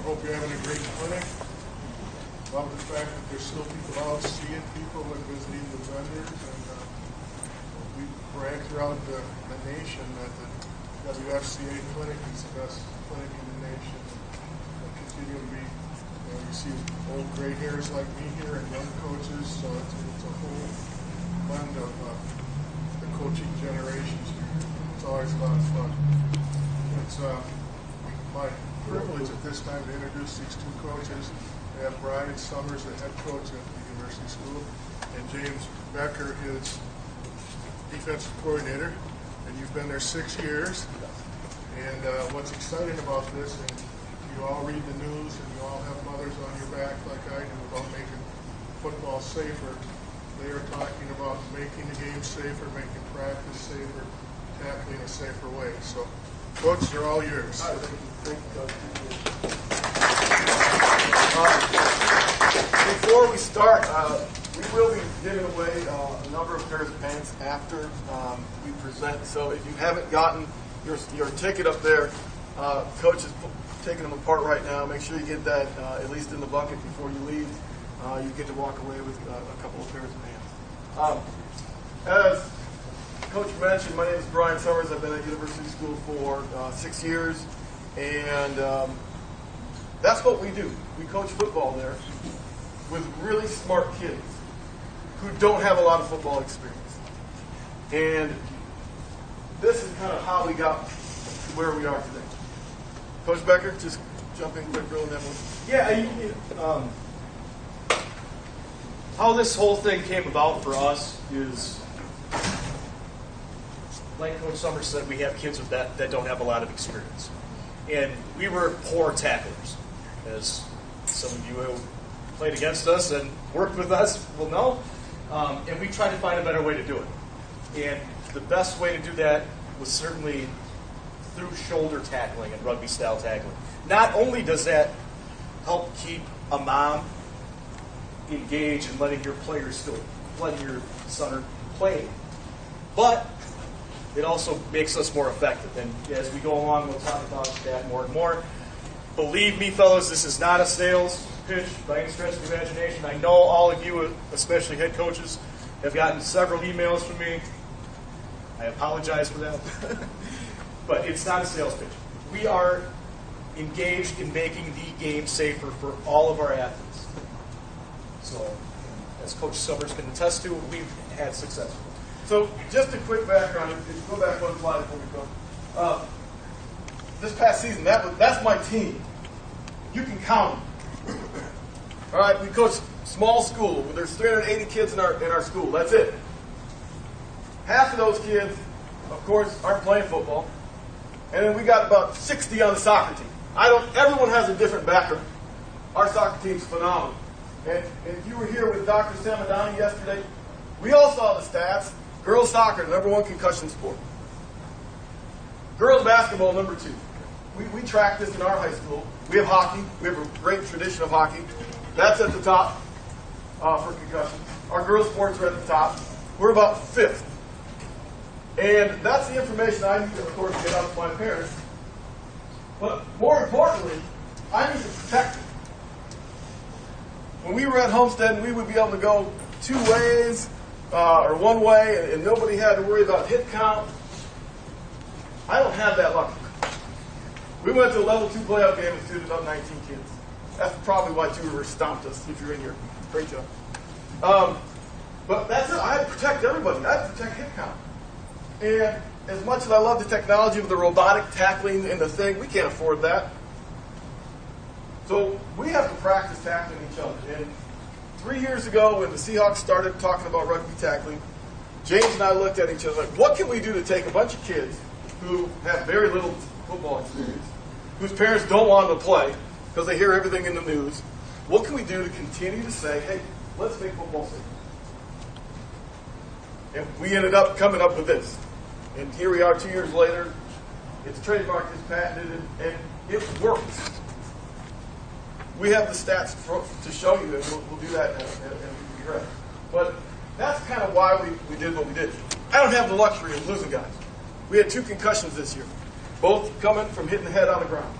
Hope you're having a great clinic. Love the fact that there's still people out seeing people and visiting the vendors. And we brag throughout the nation that the WFCA Clinic is the best clinic in the nation. And continue to be, you see old gray hairs like me here and young coaches, so it's a whole blend of the coaching generations here. It's always a lot of fun. It's my privilege at this time to introduce these two coaches. We have Brian Summers, the head coach at the University School, and James Becker, his defensive coordinator. And you've been there 6 years. And what's exciting about this, and you all read the news and you all have mothers on your back like I do about making football safer. They are talking about making the game safer, making practice safer, tackling a safer way. So, Coach, they're all yours. All right, thank you, Coach. Before we start, we will be giving away a number of pairs of pants after we present. So if you haven't gotten your ticket up there, Coach is taking them apart right now. Make sure you get that at least in the bucket before you leave. You get to walk away with a couple of pairs of pants. As Coach mentioned, my name is Brian Summers. I've been at University School for 6 years, and that's what we do. We coach football there with really smart kids who don't have a lot of football experience. And this is kind of how we got to where we are today. Coach Becker, just jump in quick, real, and then we'll... Yeah, how this whole thing came about for us is, like Coach Summers said, we have kids with that don't have a lot of experience. And we were poor tacklers, as some of you who played against us and worked with us will know. And we tried to find a better way to do it. And the best way to do that was certainly through shoulder tackling and rugby-style tackling. Not only does that help keep a mom engaged in letting your players still, letting your son play, but it also makes us more effective. And as we go along, we'll talk about that more and more. Believe me, fellas, this is not a sales pitch by any stretch of the imagination. I know all of you, especially head coaches, have gotten several emails from me. I apologize for that. But it's not a sales pitch. We are engaged in making the game safer for all of our athletes. So, as Coach Summers can attest to, we've had success. So, just a quick background. If you go back one slide before we go. This past season, that's my team. You can count them. All right, we coach small school. There's 380 kids in our school. That's it. Half of those kids, of course, aren't playing football. And then we got about 60 on the soccer team. Everyone has a different background. Our soccer team's phenomenal. And if you were here with Dr. Samadani yesterday, we all saw the stats. Girls soccer, #1 concussion sport. Girls basketball, #2. We track this in our high school. We have hockey. We have a great tradition of hockey. That's at the top for concussions. Our girls sports are at the top. We're about 5th. And that's the information I need to, of course, get out to my parents. But more importantly, I need to protect them. When we were at Homestead, we would be able to go 2 ways or 1 way, and nobody had to worry about hit count. I don't have that luck. We went to a level 2 playoff game and suited up 19 kids. That's probably why Two Rivers stomped us, if you're in here. Great job. But that's it. I had to protect everybody. I had to protect hit count. And as much as I love the technology of the robotic tackling and the thing, we can't afford that. So we have to practice tackling each other. And 3 years ago, when the Seahawks started talking about rugby tackling, James and I looked at each other like, what can we do to take a bunch of kids who have very little football experience, whose parents don't want them to play because they hear everything in the news? What can we do to continue to say, hey, let's make football safe? And we ended up coming up with this. And here we are 2 years later. It's trademarked, it's patented, and it works. We have the stats to show you, and we'll do that and we'll be ready. But that's kind of why we did what we did. I don't have the luxury of losing guys. We had 2 concussions this year, both coming from hitting the head on the ground.